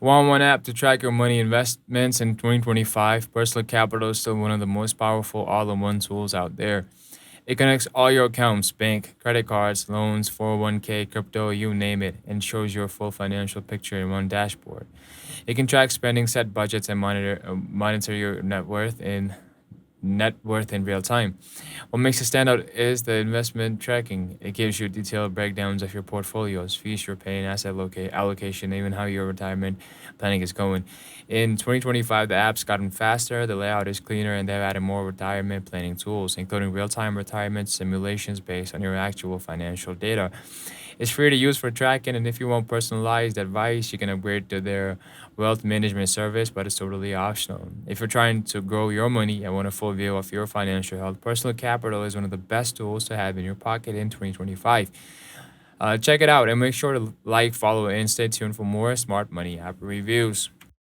Want one app to track your money investments in 2025? Personal Capital is still one of the most powerful all-in-one tools out there. It connects all your accounts, bank, credit cards, loans, 401k, crypto, you name it, and shows your full financial picture in one dashboard. It can track spending, set budgets, and monitor your net worth in real time. What makes it stand out is the investment tracking. It gives you detailed breakdowns of your portfolios, fees you're paying, allocation, even how your retirement planning is going. In 2025, the app's gotten faster, the layout is cleaner, and they've added more retirement planning tools, including real time retirement simulations based on your actual financial data. It's free to use for tracking, and if you want personalized advice, you can upgrade to their wealth management service, but it's totally optional. If you're trying to grow your money and want a full view of your financial health, Personal Capital is one of the best tools to have in your pocket in 2025. Check it out and make sure to like, follow, and stay tuned for more smart money app reviews.